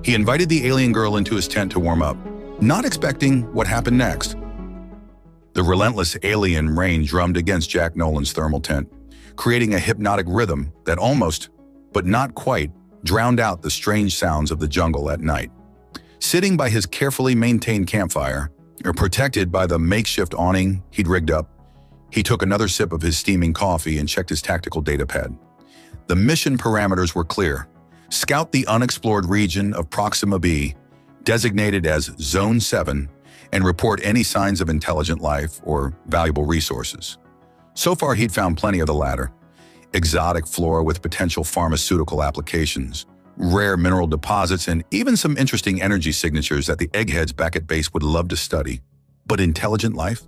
He invited the alien girl into his tent to warm up, not expecting what happened next. The relentless alien rain drummed against Jack Nolan's thermal tent, creating a hypnotic rhythm that almost, but not quite, drowned out the strange sounds of the jungle at night. Sitting by his carefully maintained campfire, protected by the makeshift awning he'd rigged up, he took another sip of his steaming coffee and checked his tactical datapad. The mission parameters were clear. Scout the unexplored region of Proxima B, designated as Zone 7, and report any signs of intelligent life or valuable resources. So far, he'd found plenty of the latter. Exotic flora with potential pharmaceutical applications, rare mineral deposits, and even some interesting energy signatures that the eggheads back at base would love to study. But intelligent life?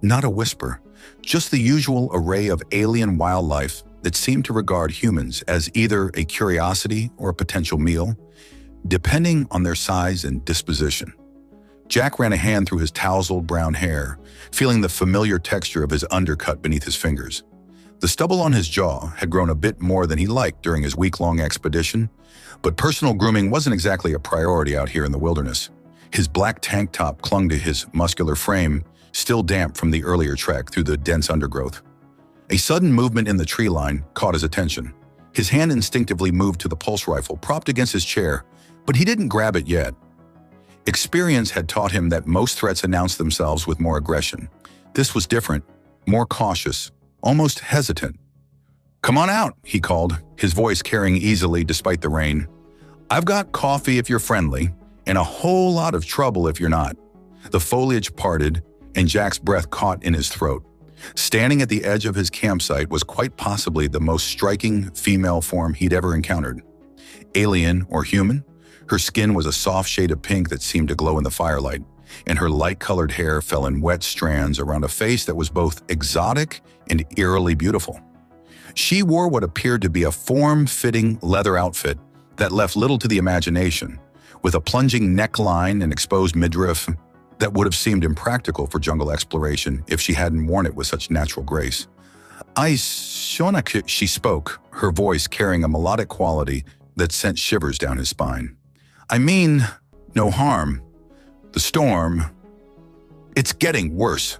Not a whisper. Just the usual array of alien wildlife that seemed to regard humans as either a curiosity or a potential meal, depending on their size and disposition. Jack ran a hand through his tousled brown hair, feeling the familiar texture of his undercut beneath his fingers. The stubble on his jaw had grown a bit more than he liked during his week-long expedition, but personal grooming wasn't exactly a priority out here in the wilderness. His black tank top clung to his muscular frame, still damp from the earlier trek through the dense undergrowth. A sudden movement in the tree line caught his attention. His hand instinctively moved to the pulse rifle propped against his chair, but he didn't grab it yet. Experience had taught him that most threats announced themselves with more aggression. This was different, more cautious, almost hesitant. "Come on out," he called, his voice carrying easily despite the rain. "I've got coffee if you're friendly, and a whole lot of trouble if you're not." The foliage parted, and Jack's breath caught in his throat. Standing at the edge of his campsite was quite possibly the most striking female form he'd ever encountered. Alien or human, her skin was a soft shade of pink that seemed to glow in the firelight, and her light-colored hair fell in wet strands around a face that was both exotic and eerily beautiful. She wore what appeared to be a form-fitting leather outfit that left little to the imagination, with a plunging neckline and exposed midriff that would have seemed impractical for jungle exploration if she hadn't worn it with such natural grace. She spoke, her voice carrying a melodic quality that sent shivers down his spine. "I mean, no harm. The storm, it's getting worse."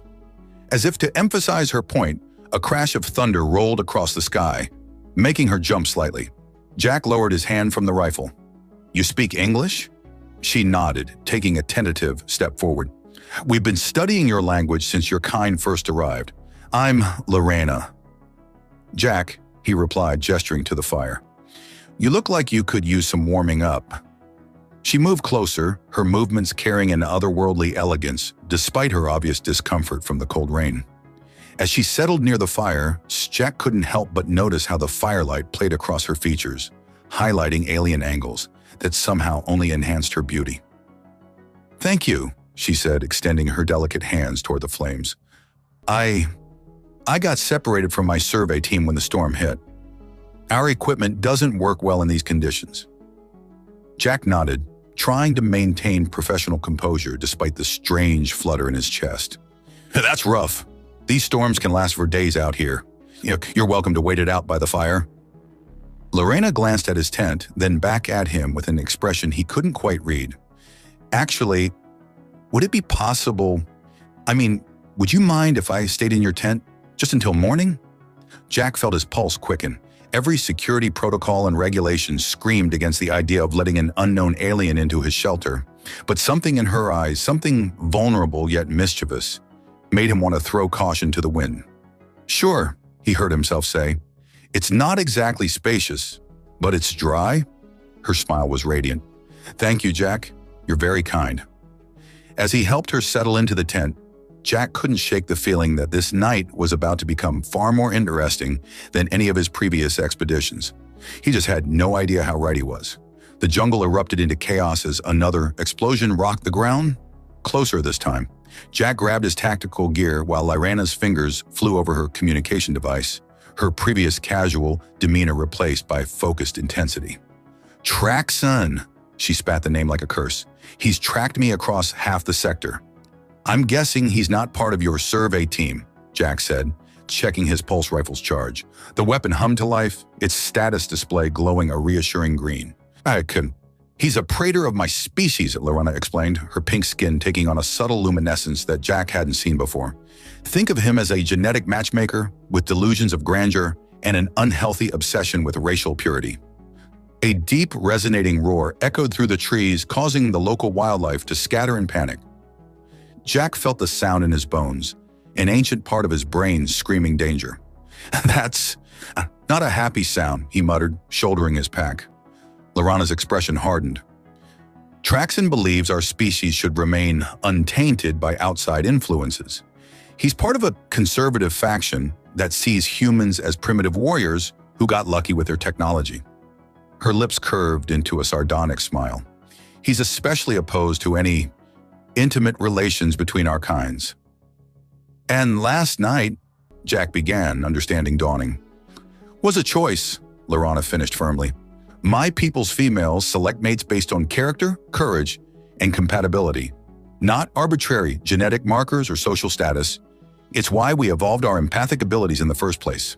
As if to emphasize her point, a crash of thunder rolled across the sky, making her jump slightly. Jack lowered his hand from the rifle. "You speak English?" She nodded, taking a tentative step forward. "We've been studying your language since your kind first arrived. I'm Lorena." "Jack," he replied, gesturing to the fire. "You look like you could use some warming up." She moved closer, her movements carrying an otherworldly elegance, despite her obvious discomfort from the cold rain. As she settled near the fire, Jack couldn't help but notice how the firelight played across her features, highlighting alien angles that somehow only enhanced her beauty. "Thank you," she said, extending her delicate hands toward the flames. I got separated from my survey team when the storm hit. Our equipment doesn't work well in these conditions." Jack nodded, trying to maintain professional composure despite the strange flutter in his chest. "That's rough. These storms can last for days out here. You're welcome to wait it out by the fire." Lorena glanced at his tent, then back at him with an expression he couldn't quite read. "Actually, would it be possible? Would you mind if I stayed in your tent just until morning?" Jack felt his pulse quicken. Every security protocol and regulation screamed against the idea of letting an unknown alien into his shelter. But something in her eyes, something vulnerable yet mischievous, made him want to throw caution to the wind. "Sure," he heard himself say. "It's not exactly spacious, but it's dry." Her smile was radiant. "Thank you, Jack. You're very kind." As he helped her settle into the tent, Jack couldn't shake the feeling that this night was about to become far more interesting than any of his previous expeditions. He just had no idea how right he was. The jungle erupted into chaos as another explosion rocked the ground. Closer this time. Jack grabbed his tactical gear while Lorena's fingers flew over her communication device, her previous casual demeanor replaced by focused intensity. "Traxon," she spat the name like a curse. "He's tracked me across half the sector." "I'm guessing he's not part of your survey team," Jack said, checking his pulse rifle's charge. The weapon hummed to life, its status display glowing a reassuring green. He's a praetor of my species, Lorana explained, her pink skin taking on a subtle luminescence that Jack hadn't seen before. Think of him as a genetic matchmaker with delusions of grandeur and an unhealthy obsession with racial purity. A deep, resonating roar echoed through the trees, causing the local wildlife to scatter in panic. Jack felt the sound in his bones, an ancient part of his brain screaming danger. That's not a happy sound, he muttered, shouldering his pack. Lorana's expression hardened. Traxon believes our species should remain untainted by outside influences. He's part of a conservative faction that sees humans as primitive warriors who got lucky with their technology. Her lips curved into a sardonic smile. He's especially opposed to any intimate relations between our kinds. And last night, Jack began, understanding dawning, was a choice, Lorana finished firmly. My people's females select mates based on character, courage, and compatibility, not arbitrary genetic markers or social status. It's why we evolved our empathic abilities in the first place.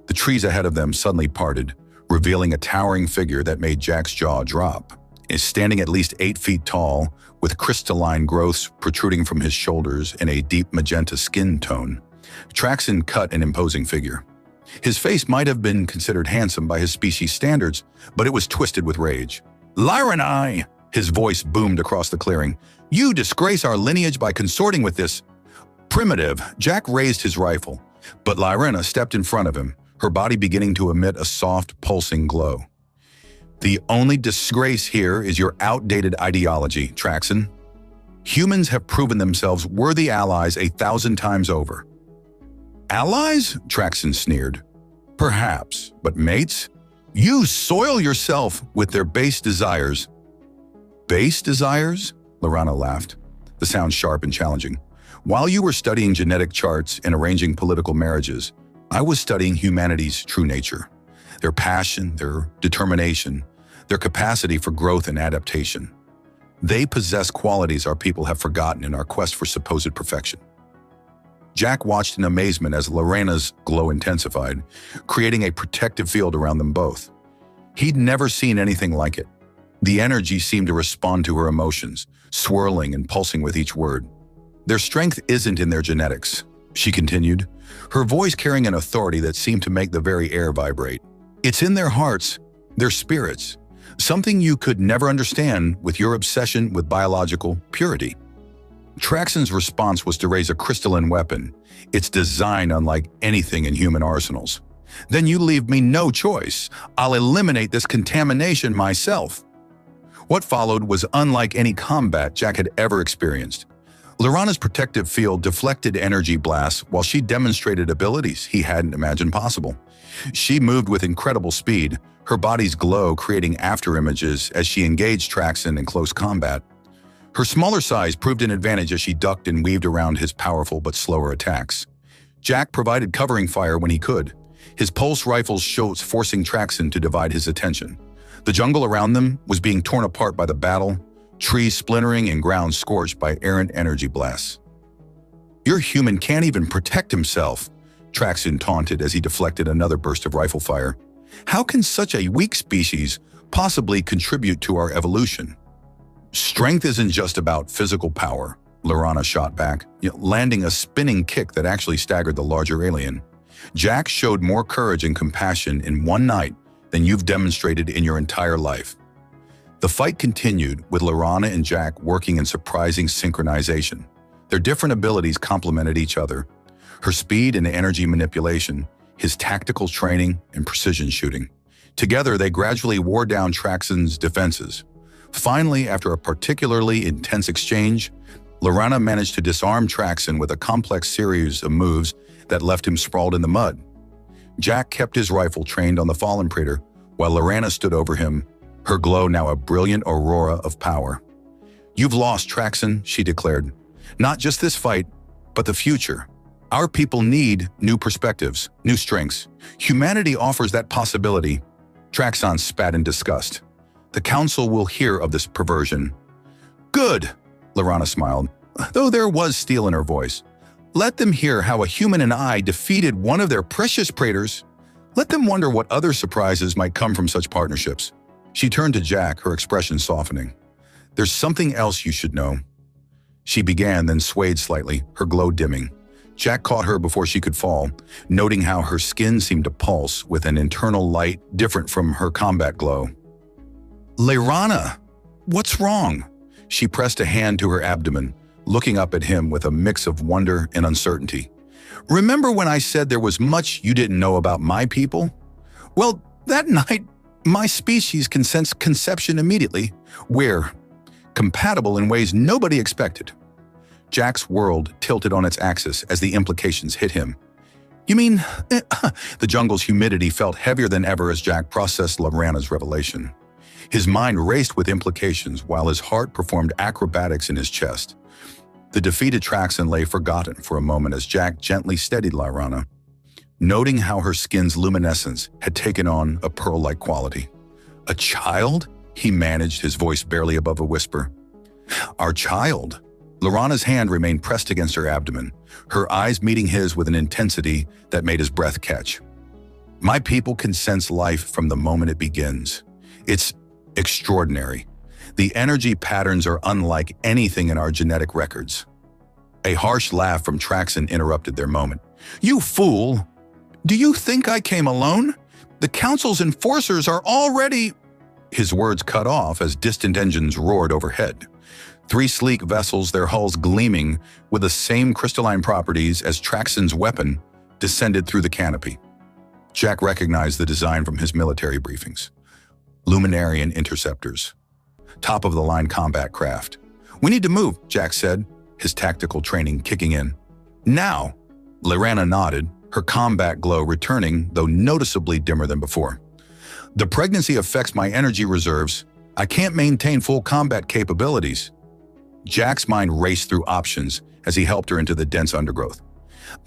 The trees ahead of them suddenly parted, revealing a towering figure that made Jack's jaw drop. Is standing at least 8 feet tall, with crystalline growths protruding from his shoulders and a deep magenta skin tone. Traxon cut an imposing figure. His face might have been considered handsome by his species standards, but it was twisted with rage. Lyranai! His voice boomed across the clearing. You disgrace our lineage by consorting with this primitive. Jack raised his rifle, but Lyrana stepped in front of him, her body beginning to emit a soft, pulsing glow. The only disgrace here is your outdated ideology, Traxon. Humans have proven themselves worthy allies 1,000 times over. Allies? Traxon sneered. Perhaps, but mates? You soil yourself with their base desires. Base desires? Lorana laughed, the sound sharp and challenging. While you were studying genetic charts and arranging political marriages, I was studying humanity's true nature. Their passion, their determination, their capacity for growth and adaptation. They possess qualities our people have forgotten in our quest for supposed perfection. Jack watched in amazement as Lorana's glow intensified, creating a protective field around them both. He'd never seen anything like it. The energy seemed to respond to her emotions, swirling and pulsing with each word. Their strength isn't in their genetics, she continued, her voice carrying an authority that seemed to make the very air vibrate. It's in their hearts, their spirits, something you could never understand with your obsession with biological purity. Traxon's response was to raise a crystalline weapon, its design unlike anything in human arsenals. Then you leave me no choice. I'll eliminate this contamination myself. What followed was unlike any combat Jack had ever experienced. Lorana's protective field deflected energy blasts while she demonstrated abilities he hadn't imagined possible. She moved with incredible speed, her body's glow creating afterimages as she engaged Traxon in close combat. Her smaller size proved an advantage as she ducked and weaved around his powerful but slower attacks. Jack provided covering fire when he could, his pulse rifle's shots forcing Traxon to divide his attention. The jungle around them was being torn apart by the battle, trees splintering and ground scorched by errant energy blasts. Your human can't even protect himself, Traxon taunted as he deflected another burst of rifle fire. How can such a weak species possibly contribute to our evolution? Strength isn't just about physical power, Lorana shot back, landing a spinning kick that actually staggered the larger alien. Jack showed more courage and compassion in one night than you've demonstrated in your entire life. The fight continued, with Lorana and Jack working in surprising synchronization. Their different abilities complemented each other. Her speed and energy manipulation, his tactical training and precision shooting. Together, they gradually wore down Traxon's defenses. Finally, after a particularly intense exchange, Lorana managed to disarm Traxon with a complex series of moves that left him sprawled in the mud. Jack kept his rifle trained on the fallen praetor, while Lorana stood over him, her glow now a brilliant aurora of power. You've lost, Traxon, she declared. Not just this fight, but the future. Our people need new perspectives, new strengths. Humanity offers that possibility. Traxon spat in disgust. The council will hear of this perversion. Good, Lorana smiled, though there was steel in her voice. Let them hear how a human and I defeated one of their precious praetors. Let them wonder what other surprises might come from such partnerships. She turned to Jack, her expression softening. "There's something else you should know." She began, then swayed slightly, her glow dimming. Jack caught her before she could fall, noting how her skin seemed to pulse with an internal light different from her combat glow. "Layrana, what's wrong?" She pressed a hand to her abdomen, looking up at him with a mix of wonder and uncertainty. "Remember when I said there was much you didn't know about my people? Well, that night, my species can sense conception immediately. We're compatible in ways nobody expected." Jack's world tilted on its axis as the implications hit him. "You mean..." The jungle's humidity felt heavier than ever as Jack processed Layrana's revelation. His mind raced with implications while his heart performed acrobatics in his chest. The defeated Traxan lay forgotten for a moment as Jack gently steadied Layrana, noting how her skin's luminescence had taken on a pearl-like quality. "A child?" he managed, his voice barely above a whisper. "Our child." Layrana's hand remained pressed against her abdomen, her eyes meeting his with an intensity that made his breath catch. "My people can sense life from the moment it begins. It's extraordinary. The energy patterns are unlike anything in our genetic records." A harsh laugh from Traxan interrupted their moment. "You fool! Do you think I came alone? The Council's enforcers are already—" His words cut off as distant engines roared overhead. 3 sleek vessels, their hulls gleaming with the same crystalline properties as Traxan's weapon, descended through the canopy. Jack recognized the design from his military briefings. Luminarian interceptors. Top-of-the-line combat craft. "We need to move," Jack said, his tactical training kicking in. "Now!" Layrana nodded, her combat glow returning, though noticeably dimmer than before. "The pregnancy affects my energy reserves. I can't maintain full combat capabilities." Jack's mind raced through options as he helped her into the dense undergrowth.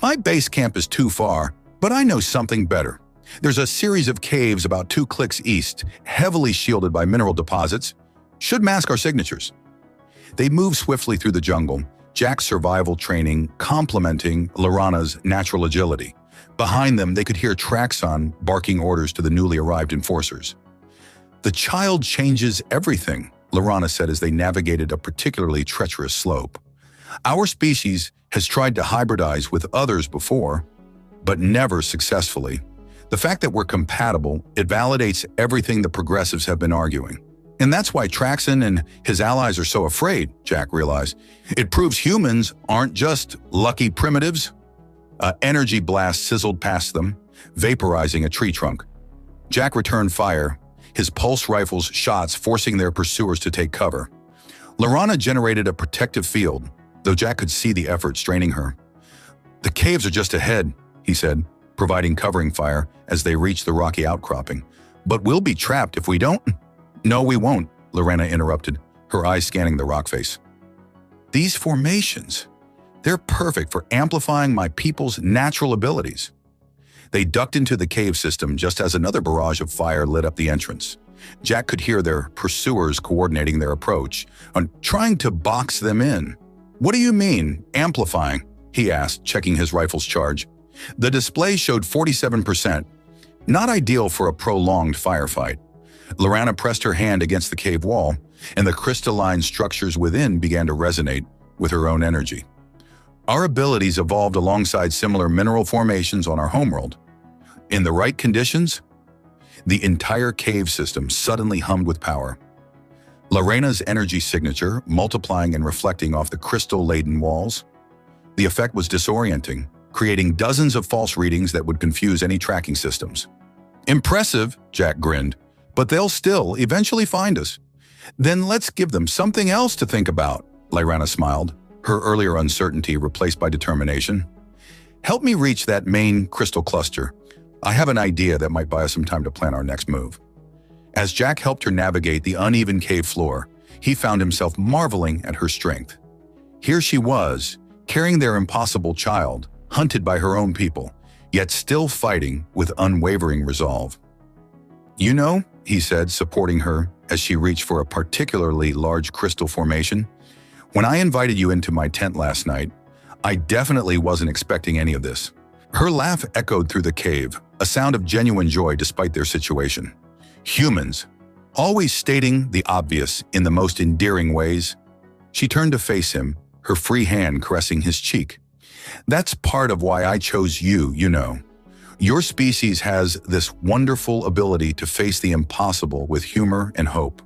"My base camp is too far, but I know something better. There's a series of caves about 2 clicks east, heavily shielded by mineral deposits. Should mask our signatures." They moved swiftly through the jungle, Jack's survival training complementing Layrana's natural agility. Behind them, they could hear Traxan barking orders to the newly arrived enforcers. "The child changes everything," Layrana said as they navigated a particularly treacherous slope. "Our species has tried to hybridize with others before, but never successfully. The fact that we're compatible, it validates everything the progressives have been arguing. And that's why Traxan and his allies are so afraid," Jack realized. "It proves humans aren't just lucky primitives." An energy blast sizzled past them, vaporizing a tree trunk. Jack returned fire, his pulse rifle's shots forcing their pursuers to take cover. Layrana generated a protective field, though Jack could see the effort straining her. "The caves are just ahead," he said, providing covering fire as they reached the rocky outcropping. "But we'll be trapped if we don't." "No, we won't," Layrana interrupted, her eyes scanning the rock face. "These formations, they're perfect for amplifying my people's natural abilities." They ducked into the cave system just as another barrage of fire lit up the entrance. Jack could hear their pursuers coordinating their approach, and trying to box them in. "What do you mean, amplifying?" he asked, checking his rifle's charge. The display showed 47%, not ideal for a prolonged firefight. Layrana pressed her hand against the cave wall, and the crystalline structures within began to resonate with her own energy. "Our abilities evolved alongside similar mineral formations on our homeworld. In the right conditions, the entire cave system suddenly hummed with power. Layrana's energy signature multiplying and reflecting off the crystal-laden walls. The effect was disorienting, creating dozens of false readings that would confuse any tracking systems. "Impressive," Jack grinned, "but they'll still eventually find us." "Then let's give them something else to think about," Layrana smiled, her earlier uncertainty replaced by determination. "Help me reach that main crystal cluster. I have an idea that might buy us some time to plan our next move." As Jack helped her navigate the uneven cave floor, he found himself marveling at her strength. Here she was, carrying their impossible child, hunted by her own people, yet still fighting with unwavering resolve. "You know," he said, supporting her as she reached for a particularly large crystal formation, "when I invited you into my tent last night, I definitely wasn't expecting any of this." Her laugh echoed through the cave, a sound of genuine joy despite their situation. "Humans, always stating the obvious in the most endearing ways. She turned to face him, her free hand caressing his cheek. That's part of why I chose you, you know. Your species has this wonderful ability to face the impossible with humor and hope.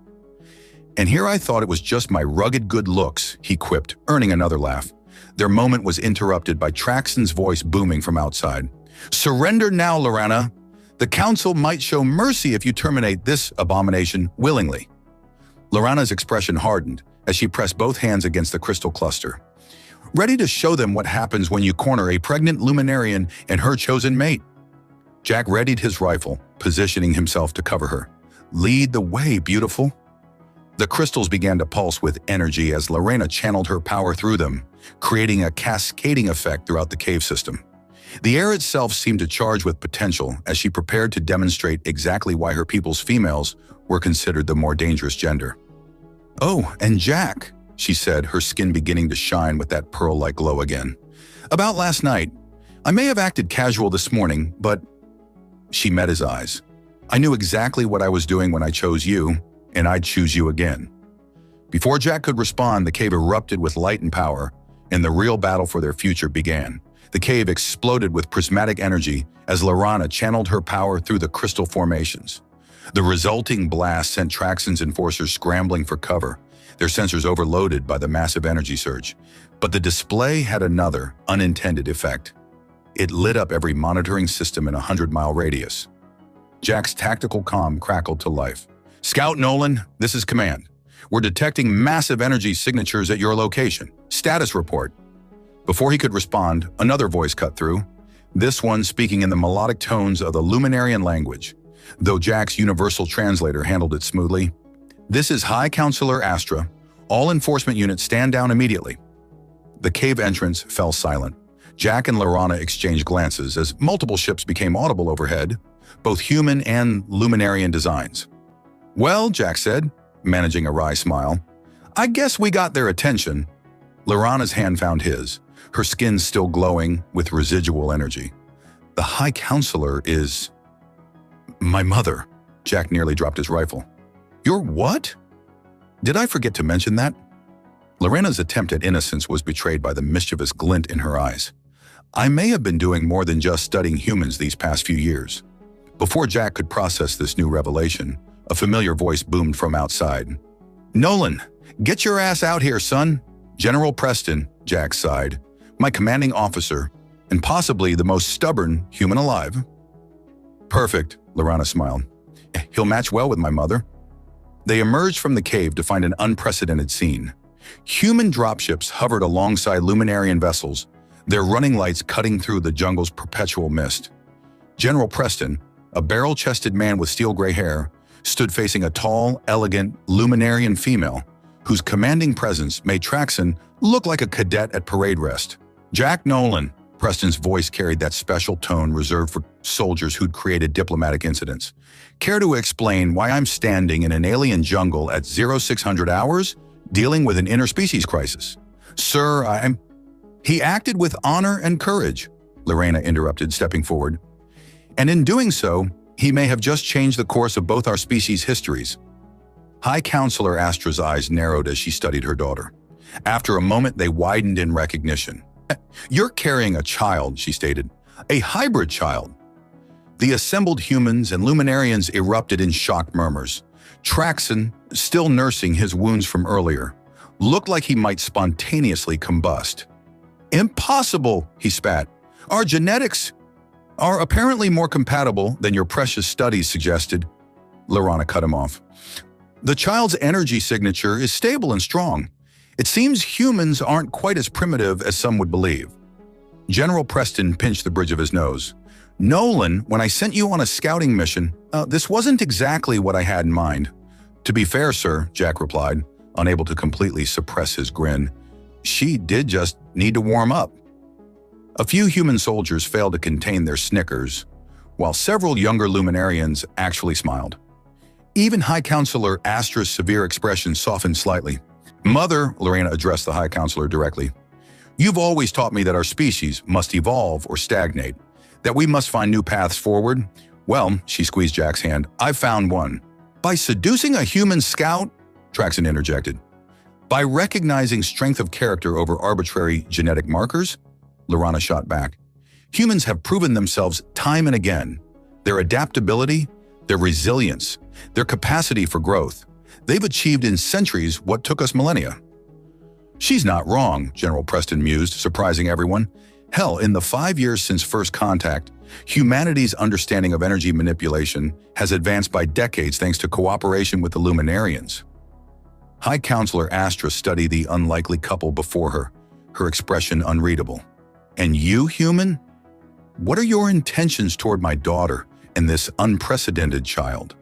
And here I thought it was just my rugged good looks, he quipped, earning another laugh. Their moment was interrupted by Traxon's voice booming from outside. Surrender now, Lorana. The council might show mercy if you terminate this abomination willingly. Lorana's expression hardened as she pressed both hands against the crystal cluster, ready to show them what happens when you corner a pregnant luminarian and her chosen mate. Jack readied his rifle, positioning himself to cover her. Lead the way, beautiful. The crystals began to pulse with energy as Lorana channeled her power through them, creating a cascading effect throughout the cave system. The air itself seemed to charge with potential as she prepared to demonstrate exactly why her people's females were considered the more dangerous gender. Oh, and Jack, she said, her skin beginning to shine with that pearl-like glow again. About last night, I may have acted casual this morning, but… She met his eyes. I knew exactly what I was doing when I chose you, and I'd choose you again. Before Jack could respond, the cave erupted with light and power, and the real battle for their future began. The cave exploded with prismatic energy as Lorana channeled her power through the crystal formations. The resulting blast sent Traxon's enforcers scrambling for cover, their sensors overloaded by the massive energy surge. But the display had another, unintended effect. It lit up every monitoring system in a 100-mile radius. Jack's tactical comm crackled to life. Scout Nolan, this is command. We're detecting massive energy signatures at your location. Status report. Before he could respond, another voice cut through, this one speaking in the melodic tones of the Luminarian language, though Jack's universal translator handled it smoothly. This is High Counselor Astra. All enforcement units stand down immediately. The cave entrance fell silent. Jack and Lorana exchanged glances as multiple ships became audible overhead, both human and Luminarian designs. Well, Jack said, managing a wry smile, I guess we got their attention. Lorana's hand found his, her skin still glowing with residual energy. The High Counselor is… my mother. Jack nearly dropped his rifle. Your what? Did I forget to mention that? Lorana's attempt at innocence was betrayed by the mischievous glint in her eyes. I may have been doing more than just studying humans these past few years. Before Jack could process this new revelation, a familiar voice boomed from outside. Nolan, get your ass out here, son. General Preston, Jack sighed, my commanding officer, and possibly the most stubborn human alive. Perfect, Lorana smiled. He'll match well with my mother. They emerged from the cave to find an unprecedented scene. Human dropships hovered alongside Luminarian vessels, their running lights cutting through the jungle's perpetual mist. General Preston, a barrel-chested man with steel-gray hair, stood facing a tall, elegant Luminarian female, whose commanding presence made Traxon look like a cadet at parade rest. Jack Nolan, Preston's voice carried that special tone reserved for soldiers who'd created diplomatic incidents. Care to explain why I'm standing in an alien jungle at 0600 hours, dealing with an interspecies crisis? Sir, He acted with honor and courage, Lorana interrupted, stepping forward. And in doing so, he may have just changed the course of both our species' histories. High Counselor Astra's eyes narrowed as she studied her daughter. After a moment, they widened in recognition. You're carrying a child, she stated. A hybrid child. The assembled humans and Luminarians erupted in shocked murmurs. Traxon, still nursing his wounds from earlier, looked like he might spontaneously combust. Impossible, he spat. Our genetics are apparently more compatible than your precious studies suggested. Lorana cut him off. The child's energy signature is stable and strong. It seems humans aren't quite as primitive as some would believe. General Preston pinched the bridge of his nose. Nolan, when I sent you on a scouting mission, this wasn't exactly what I had in mind. To be fair, sir, Jack replied, unable to completely suppress his grin. She did just need to warm up. A few human soldiers failed to contain their snickers, while several younger Luminarians actually smiled. Even High Counselor Astra's severe expression softened slightly. Mother, Lorana addressed the High Counselor directly, you've always taught me that our species must evolve or stagnate, that we must find new paths forward. Well, she squeezed Jack's hand, I've found one. By seducing a human scout, Traxon interjected. By recognizing strength of character over arbitrary genetic markers, Lorana shot back. Humans have proven themselves time and again. Their adaptability, their resilience, their capacity for growth. They've achieved in centuries what took us millennia. She's not wrong, General Preston mused, surprising everyone. Hell, in the 5 years since first contact, humanity's understanding of energy manipulation has advanced by decades thanks to cooperation with the Luminarians. High Counselor Astra studied the unlikely couple before her expression unreadable. And you, human? What are your intentions toward my daughter and this unprecedented child?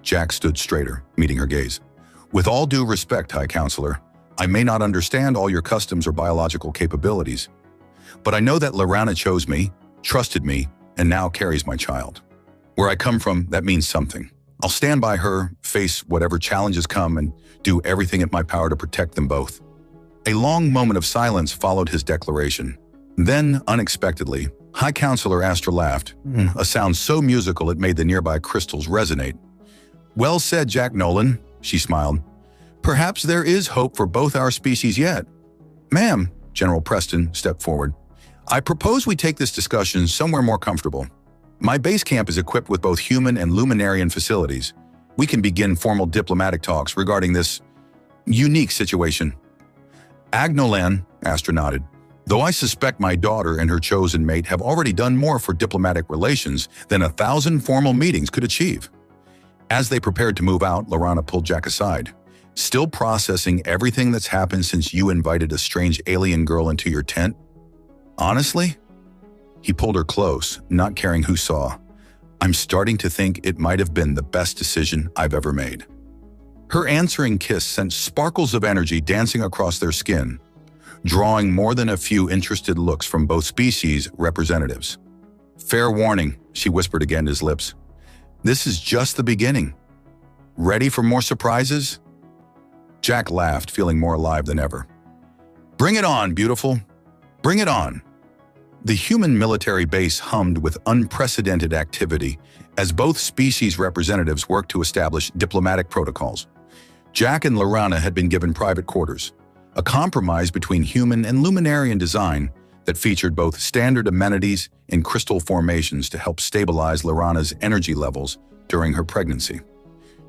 Jack stood straighter, meeting her gaze. With all due respect, High Counselor, I may not understand all your customs or biological capabilities, but I know that Lorana chose me, trusted me, and now carries my child. Where I come from, that means something. I'll stand by her, face whatever challenges come, and do everything in my power to protect them both. A long moment of silence followed his declaration. Then, unexpectedly, High Counselor Astra laughed, a sound so musical it made the nearby crystals resonate. Well said, Jack Nolan, she smiled. Perhaps there is hope for both our species yet. Ma'am, General Preston stepped forward. I propose we take this discussion somewhere more comfortable. My base camp is equipped with both human and Luminarian facilities. We can begin formal diplomatic talks regarding this unique situation. Agnolan, Astra nodded. Though I suspect my daughter and her chosen mate have already done more for diplomatic relations than 1,000 formal meetings could achieve. As they prepared to move out, Lorana pulled Jack aside. Still processing everything that's happened since you invited a strange alien girl into your tent? Honestly? He pulled her close, not caring who saw. I'm starting to think it might have been the best decision I've ever made. Her answering kiss sent sparkles of energy dancing across their skin, drawing more than a few interested looks from both species' representatives. Fair warning, she whispered again to his lips. This is just the beginning. Ready for more surprises? Jack laughed, feeling more alive than ever. Bring it on, beautiful. Bring it on. The human military base hummed with unprecedented activity as both species representatives worked to establish diplomatic protocols. Jack and Lorana had been given private quarters, a compromise between human and Luminarian design that featured both standard amenities and crystal formations to help stabilize Lorana's energy levels during her pregnancy.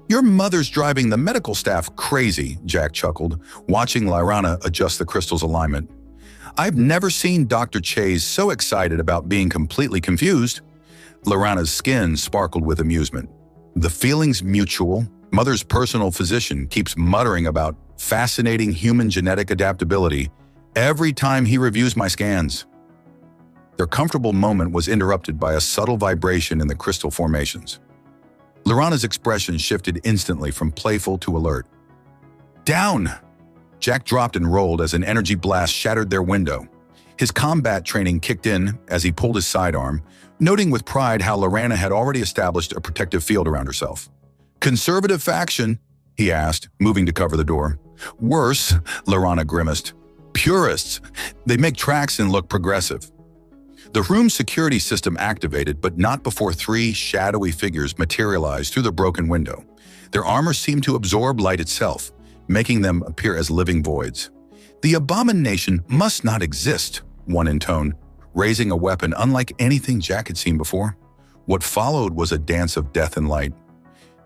Your mother's driving the medical staff crazy, Jack chuckled, watching Lorana adjust the crystal's alignment. I've never seen Dr. Chase so excited about being completely confused. Lorana's skin sparkled with amusement. The feeling's mutual. Mother's personal physician keeps muttering about fascinating human genetic adaptability every time he reviews my scans. Their comfortable moment was interrupted by a subtle vibration in the crystal formations. Lorana's expression shifted instantly from playful to alert. Down! Jack dropped and rolled as an energy blast shattered their window. His combat training kicked in as he pulled his sidearm, noting with pride how Lorana had already established a protective field around herself. Conservative faction? He asked, moving to cover the door. Worse, Lorana grimaced. Purists. They make Traxon look progressive. The room's security system activated, but not before 3 shadowy figures materialized through the broken window. Their armor seemed to absorb light itself, making them appear as living voids. The abomination must not exist, one intoned, raising a weapon unlike anything Jack had seen before. What followed was a dance of death and light.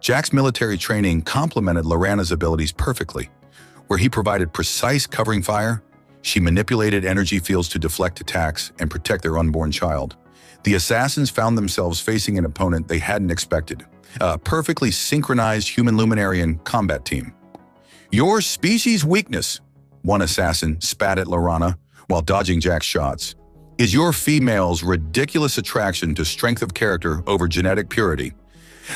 Jack's military training complemented Lorana's abilities perfectly. Where he provided precise covering fire, she manipulated energy fields to deflect attacks and protect their unborn child. The assassins found themselves facing an opponent they hadn't expected, a perfectly synchronized human Luminarian combat team. Your species' weakness, one assassin spat at Lorana while dodging Jack's shots, is your female's ridiculous attraction to strength of character over genetic purity.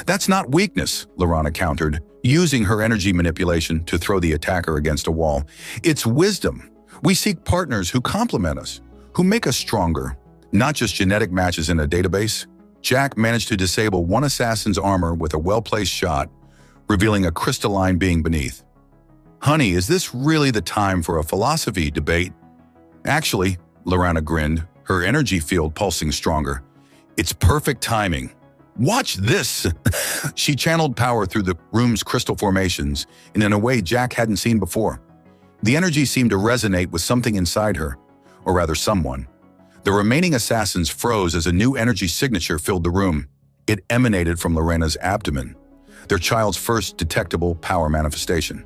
That's not weakness, Lorana countered, using her energy manipulation to throw the attacker against a wall. It's wisdom. We seek partners who complement us, who make us stronger, not just genetic matches in a database. Jack managed to disable one assassin's armor with a well-placed shot, revealing a crystalline being beneath. Honey, is this really the time for a philosophy debate? Actually, Lorana grinned, her energy field pulsing stronger. It's perfect timing. Watch this! She channeled power through the room's crystal formations and in a way Jack hadn't seen before. The energy seemed to resonate with something inside her, or rather someone. The remaining assassins froze as a new energy signature filled the room. It emanated from Lorena's abdomen, their child's first detectable power manifestation.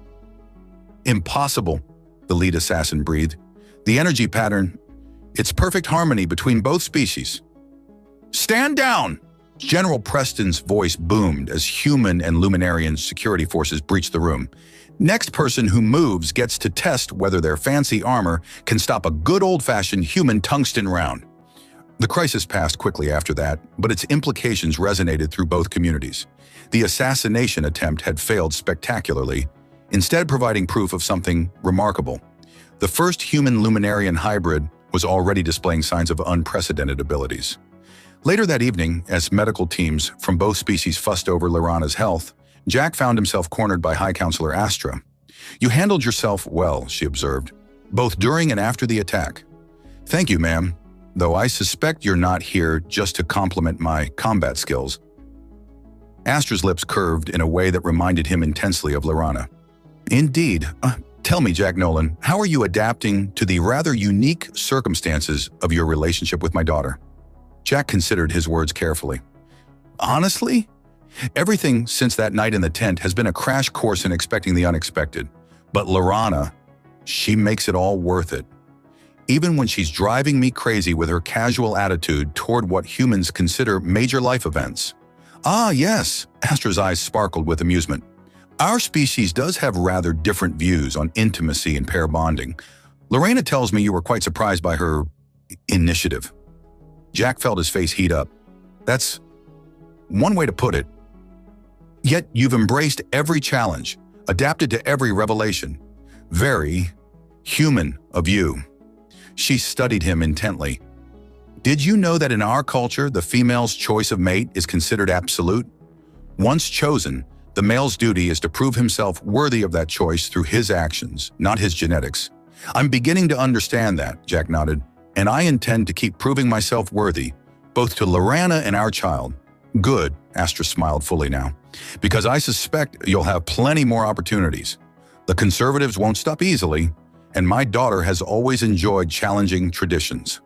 Impossible, the lead assassin breathed. The energy pattern, it's perfect harmony between both species. Stand down! General Preston's voice boomed as human and Luminarian security forces breached the room. Next person who moves gets to test whether their fancy armor can stop a good old-fashioned human tungsten round. The crisis passed quickly after that, but its implications resonated through both communities. The assassination attempt had failed spectacularly, instead providing proof of something remarkable. The first human-Luminarian hybrid was already displaying signs of unprecedented abilities. Later that evening, as medical teams from both species fussed over Lorena's health, Jack found himself cornered by High Counselor Astra. "You handled yourself well," she observed, "both during and after the attack." "Thank you, ma'am, though I suspect you're not here just to compliment my combat skills." Astra's lips curved in a way that reminded him intensely of Lorena. "Indeed. Tell me, Jack Nolan, how are you adapting to the rather unique circumstances of your relationship with my daughter?" Jack considered his words carefully. "Honestly, everything since that night in the tent has been a crash course in expecting the unexpected. But Lorena, she makes it all worth it. Even when she's driving me crazy with her casual attitude toward what humans consider major life events." "Ah, yes," Astra's eyes sparkled with amusement. "Our species does have rather different views on intimacy and pair bonding. Lorena tells me you were quite surprised by her initiative." Jack felt his face heat up. "That's one way to put it. Yet you've embraced every challenge, adapted to every revelation. Very human of you." She studied him intently. "Did you know that in our culture, the female's choice of mate is considered absolute? Once chosen, the male's duty is to prove himself worthy of that choice through his actions, not his genetics." "I'm beginning to understand that," Jack nodded. "And I intend to keep proving myself worthy, both to Lorena and our child." "Good," Astra smiled fully now, "because I suspect you'll have plenty more opportunities. The conservatives won't stop easily, and my daughter has always enjoyed challenging traditions."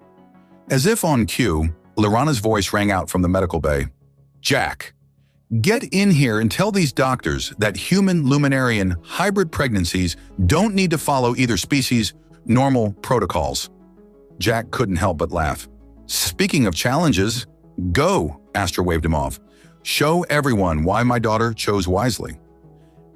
As if on cue, Lorena's voice rang out from the medical bay. "Jack, get in here and tell these doctors that human-Luminarian hybrid pregnancies don't need to follow either species' normal protocols." Jack couldn't help but laugh. "Speaking of challenges, go," Astra waved him off. "Show everyone why my daughter chose wisely."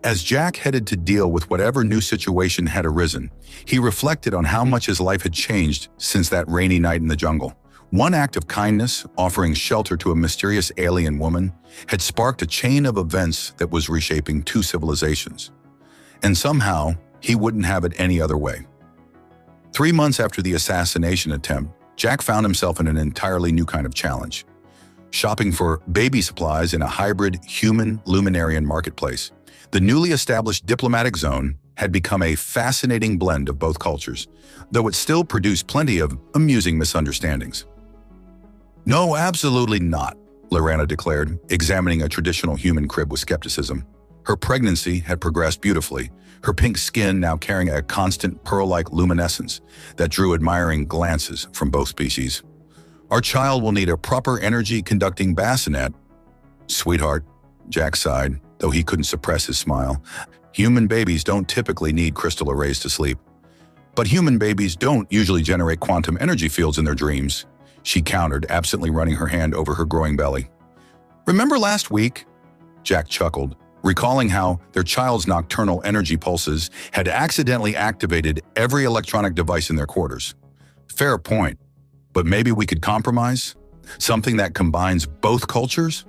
As Jack headed to deal with whatever new situation had arisen, he reflected on how much his life had changed since that rainy night in the jungle. One act of kindness, offering shelter to a mysterious alien woman, had sparked a chain of events that was reshaping two civilizations. And somehow, he wouldn't have it any other way. 3 months after the assassination attempt, Jack found himself in an entirely new kind of challenge. Shopping for baby supplies in a hybrid human-Luminarian marketplace, the newly established diplomatic zone had become a fascinating blend of both cultures, though it still produced plenty of amusing misunderstandings. "No, absolutely not," Lorena declared, examining a traditional human crib with skepticism. Her pregnancy had progressed beautifully, her pink skin now carrying a constant pearl-like luminescence that drew admiring glances from both species. "Our child will need a proper energy-conducting bassinet." "Sweetheart," Jack sighed, though he couldn't suppress his smile. "Human babies don't typically need crystal arrays to sleep. But human babies don't usually generate quantum energy fields in their dreams," she countered, absently running her hand over her growing belly. "Remember last week?" Jack chuckled, recalling how their child's nocturnal energy pulses had accidentally activated every electronic device in their quarters. "Fair point, but maybe we could compromise? Something that combines both cultures?"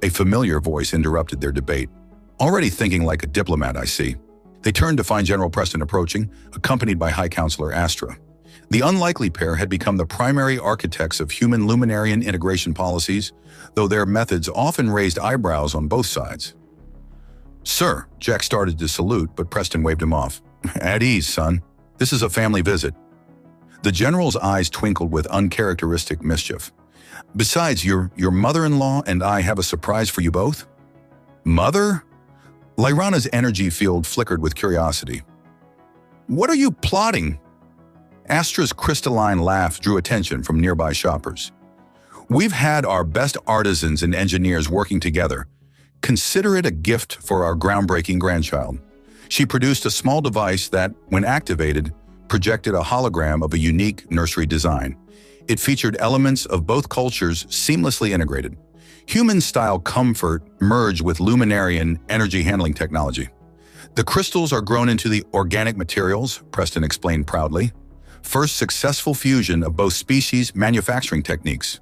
A familiar voice interrupted their debate. "Already thinking like a diplomat, I see." They turned to find General Preston approaching, accompanied by High Counselor Astra. The unlikely pair had become the primary architects of human-Luminarian integration policies, though their methods often raised eyebrows on both sides. "Sir," Jack started to salute, but Preston waved him off. "At ease, son. This is a family visit." The general's eyes twinkled with uncharacteristic mischief. Besides, your mother-in-law and I have a surprise for you both. Mother? Lyrana's energy field flickered with curiosity. What are you plotting? Astra's crystalline laugh drew attention from nearby shoppers. We've had our best artisans and engineers working together. Consider it a gift for our groundbreaking grandchild. She produced a small device that, when activated, projected a hologram of a unique nursery design. It featured elements of both cultures seamlessly integrated. Human-style comfort merged with luminarian energy handling technology. The crystals are grown into the organic materials, Preston explained proudly. First successful fusion of both species manufacturing techniques.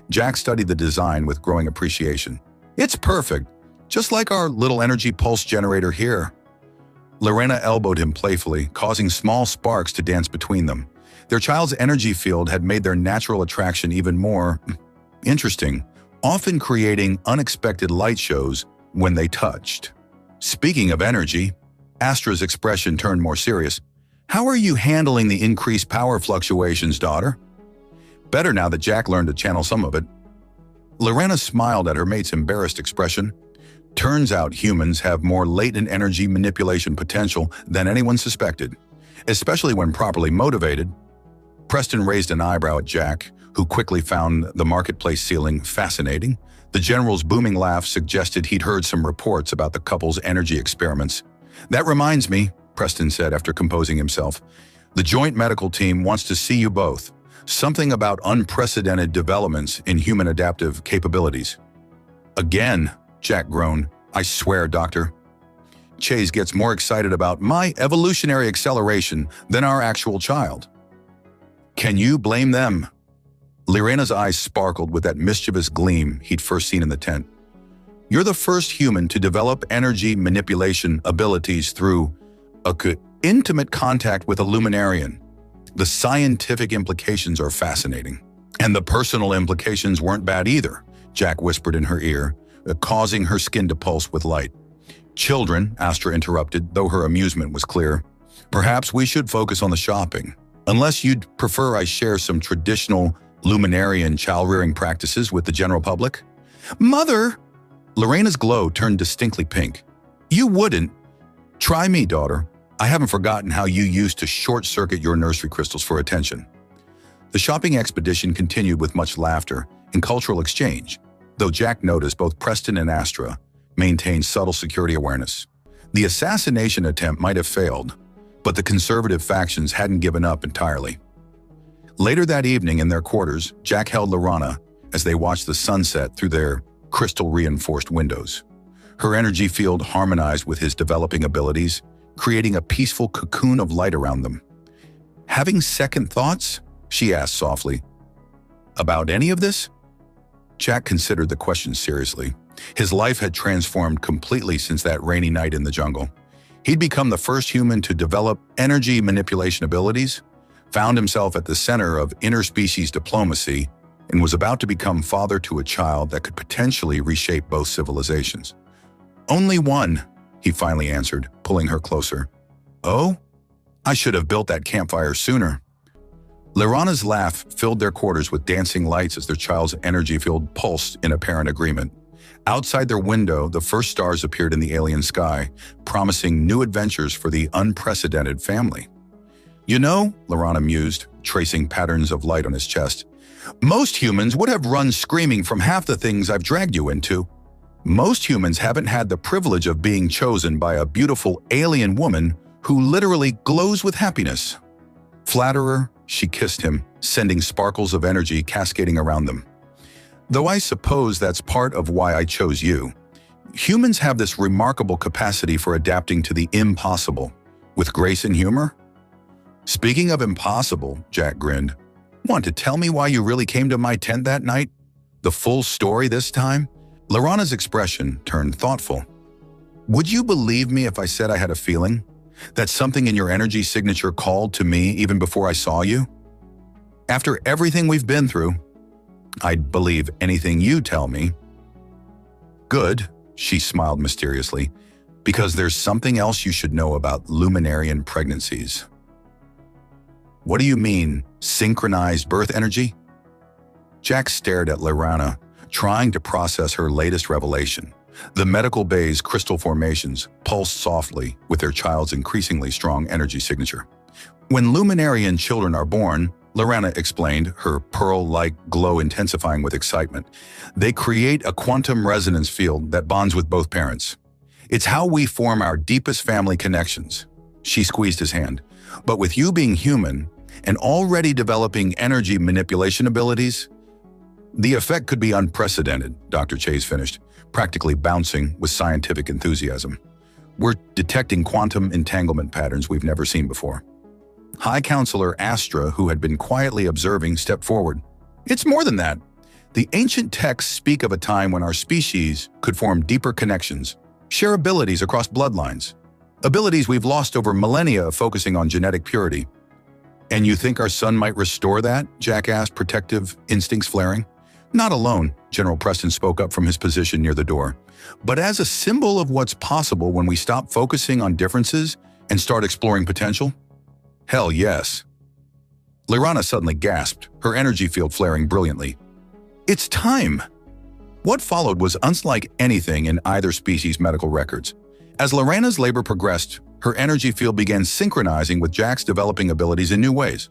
Jack studied the design with growing appreciation. It's perfect, just like our little energy pulse generator here. Lorena elbowed him playfully, causing small sparks to dance between them. Their child's energy field had made their natural attraction even more interesting, often creating unexpected light shows when they touched. Speaking of energy, Astra's expression turned more serious. How are you handling the increased power fluctuations, daughter? Better now that Jack learned to channel some of it. Lorena smiled at her mate's embarrassed expression. Turns out humans have more latent energy manipulation potential than anyone suspected, especially when properly motivated. Preston raised an eyebrow at Jack, who quickly found the marketplace ceiling fascinating. The general's booming laugh suggested he'd heard some reports about the couple's energy experiments. That reminds me, Preston said after composing himself. The joint medical team wants to see you both. Something about unprecedented developments in human adaptive capabilities. Again, Jack groaned. I swear, Doctor. Chase gets more excited about my evolutionary acceleration than our actual child. Can you blame them? Lirena's eyes sparkled with that mischievous gleam he'd first seen in the tent. You're the first human to develop energy manipulation abilities through intimate contact with a luminarian. The scientific implications are fascinating. And the personal implications weren't bad either, Jack whispered in her ear, causing her skin to pulse with light. Children, Astra interrupted, though her amusement was clear. Perhaps we should focus on the shopping. Unless you'd prefer I share some traditional luminarian child-rearing practices with the general public? Mother! Lorena's glow turned distinctly pink. You wouldn't. Try me, daughter. I haven't forgotten how you used to short-circuit your nursery crystals for attention. The shopping expedition continued with much laughter and cultural exchange, though Jack noticed both Preston and Astra maintained subtle security awareness. The assassination attempt might have failed, but the conservative factions hadn't given up entirely. Later that evening in their quarters, Jack held Lorena as they watched the sunset through their crystal-reinforced windows. Her energy field harmonized with his developing abilities, creating a peaceful cocoon of light around them. Having second thoughts? She asked softly. About any of this? Jack considered the question seriously. His life had transformed completely since that rainy night in the jungle. He'd become the first human to develop energy manipulation abilities, found himself at the center of interspecies diplomacy, and was about to become father to a child that could potentially reshape both civilizations. Only one, he finally answered, pulling her closer. Oh? I should have built that campfire sooner. Lorana's laugh filled their quarters with dancing lights as their child's energy field pulsed in apparent agreement. Outside their window, the first stars appeared in the alien sky, promising new adventures for the unprecedented family. You know, Lorana mused, tracing patterns of light on his chest, most humans would have run screaming from half the things I've dragged you into. Most humans haven't had the privilege of being chosen by a beautiful alien woman who literally glows with happiness. Flatterer, she kissed him, sending sparkles of energy cascading around them. Though I suppose that's part of why I chose you. Humans have this remarkable capacity for adapting to the impossible, with grace and humor. Speaking of impossible, Jack grinned. Want to tell me why you really came to my tent that night? The full story this time? Lorana's expression turned thoughtful. Would you believe me if I said I had a feeling? That something in your energy signature called to me even before I saw you? After everything we've been through, I'd believe anything you tell me. Good, she smiled mysteriously, because there's something else you should know about luminarian pregnancies. What do you mean, synchronized birth energy? Jack stared at Lyrana, trying to process her latest revelation. The medical bay's crystal formations pulsed softly with their child's increasingly strong energy signature. When Luminarian children are born, Lyrana explained, her pearl-like glow intensifying with excitement, they create a quantum resonance field that bonds with both parents. It's how we form our deepest family connections. She squeezed his hand. But with you being human and already developing energy manipulation abilities, the effect could be unprecedented, Dr. Chase finished, practically bouncing with scientific enthusiasm. We're detecting quantum entanglement patterns we've never seen before. High Counselor Astra, who had been quietly observing, stepped forward. It's more than that. The ancient texts speak of a time when our species could form deeper connections, share abilities across bloodlines, abilities we've lost over millennia of focusing on genetic purity. And you think our son might restore that? Jack asked, protective instincts flaring. Not alone, General Preston spoke up from his position near the door, but as a symbol of what's possible when we stop focusing on differences and start exploring potential? Hell yes. Lyrana suddenly gasped, her energy field flaring brilliantly. It's time! What followed was unlike anything in either species' medical records. As Lyrana's labor progressed, her energy field began synchronizing with Jack's developing abilities in new ways.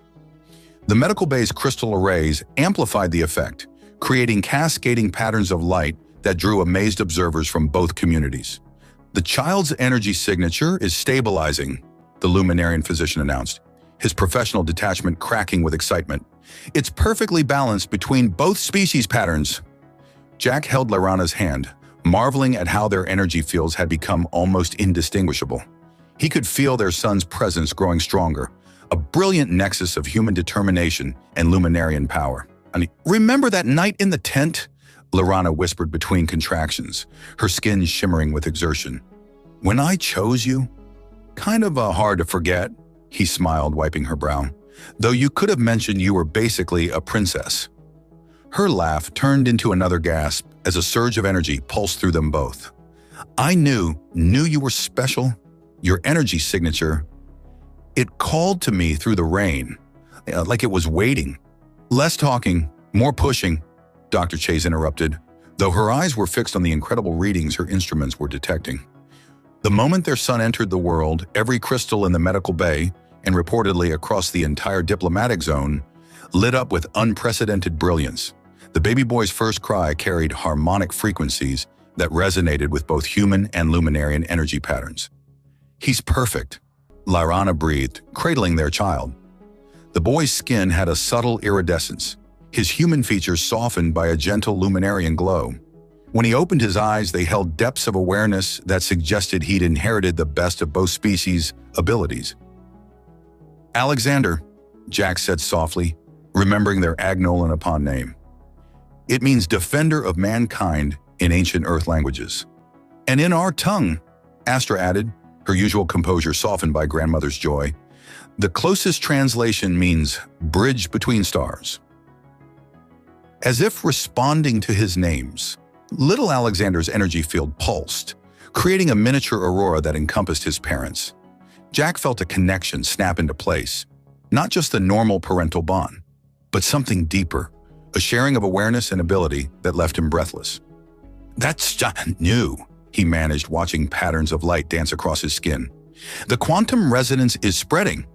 The medical bay's crystal arrays amplified the effect, creating cascading patterns of light that drew amazed observers from both communities. The child's energy signature is stabilizing, the Luminarian physician announced, his professional detachment cracking with excitement. It's perfectly balanced between both species patterns. Jack held Lyrana's hand, marveling at how their energy fields had become almost indistinguishable. He could feel their son's presence growing stronger, a brilliant nexus of human determination and Luminarian power. Remember that night in the tent? Lyrana whispered between contractions, her skin shimmering with exertion. When I chose you? Kind of hard to forget, he smiled, wiping her brow. Though you could have mentioned you were basically a princess. Her laugh turned into another gasp as a surge of energy pulsed through them both. I knew you were special. Your energy signature. It called to me through the rain, like it was waiting. Less talking, more pushing, Dr. Chase interrupted, though her eyes were fixed on the incredible readings her instruments were detecting. The moment their son entered the world, every crystal in the medical bay, and reportedly across the entire diplomatic zone, lit up with unprecedented brilliance. The baby boy's first cry carried harmonic frequencies that resonated with both human and Luminarian energy patterns. He's perfect, Lyrana breathed, cradling their child. The boy's skin had a subtle iridescence, his human features softened by a gentle Luminarian glow. When he opened his eyes, they held depths of awareness that suggested he'd inherited the best of both species' abilities. Alexander, Jack said softly, remembering their Agnolan upon name. It means defender of mankind in ancient Earth languages. And in our tongue, Astra added, her usual composure softened by grandmother's joy. The closest translation means bridge between stars. As if responding to his names, little Alexander's energy field pulsed, creating a miniature aurora that encompassed his parents. Jack felt a connection snap into place, not just the normal parental bond, but something deeper, a sharing of awareness and ability that left him breathless. That's new, he managed, watching patterns of light dance across his skin. The quantum resonance is spreading,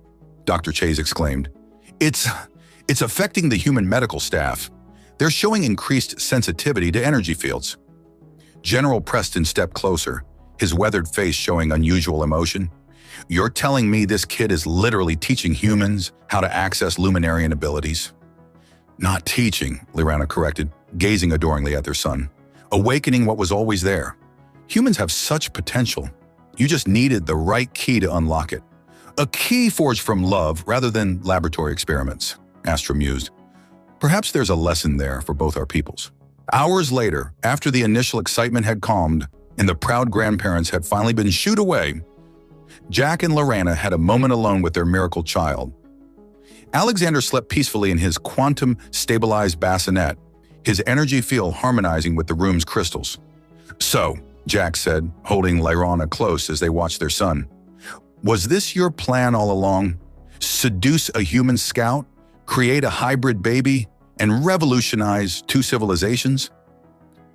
Dr. Chase exclaimed. It's affecting the human medical staff. They're showing increased sensitivity to energy fields. General Preston stepped closer, his weathered face showing unusual emotion. You're telling me this kid is literally teaching humans how to access Luminarian abilities? Not teaching, Lyrana corrected, gazing adoringly at their son. Awakening what was always there. Humans have such potential. You just needed the right key to unlock it. A key forged from love rather than laboratory experiments, Astra mused. Perhaps there's a lesson there for both our peoples. Hours later, after the initial excitement had calmed and the proud grandparents had finally been shooed away, Jack and Lyrana had a moment alone with their miracle child. Alexander slept peacefully in his quantum-stabilized bassinet, his energy field harmonizing with the room's crystals. So, Jack said, holding Lyrana close as they watched their son, was this your plan all along? Seduce a human scout, create a hybrid baby, and revolutionize two civilizations?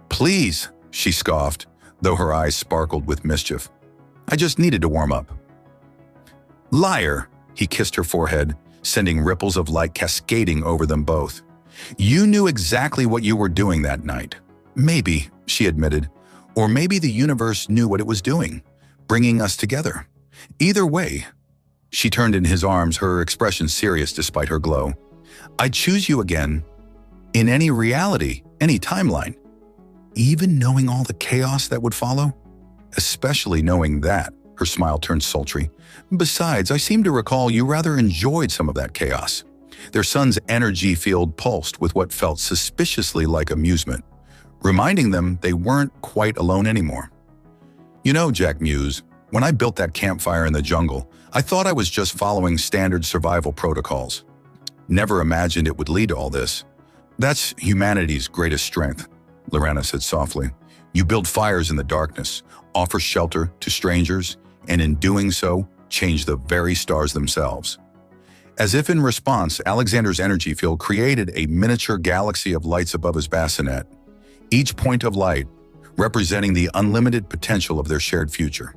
Please, she scoffed, though her eyes sparkled with mischief. I just needed to warm up. Liar, he kissed her forehead, sending ripples of light cascading over them both. You knew exactly what you were doing that night. Maybe, she admitted, or maybe the universe knew what it was doing, bringing us together. Either way, she turned in his arms, her expression serious despite her glow. I'd choose you again, in any reality, any timeline. Even knowing all the chaos that would follow? Especially knowing that, her smile turned sultry. Besides, I seem to recall you rather enjoyed some of that chaos. Their son's energy field pulsed with what felt suspiciously like amusement, reminding them they weren't quite alone anymore. You know, Jack mused, when I built that campfire in the jungle, I thought I was just following standard survival protocols. Never imagined it would lead to all this. That's humanity's greatest strength, Lorana said softly. You build fires in the darkness, offer shelter to strangers, and in doing so, change the very stars themselves. As if in response, Alexander's energy field created a miniature galaxy of lights above his bassinet, each point of light representing the unlimited potential of their shared future.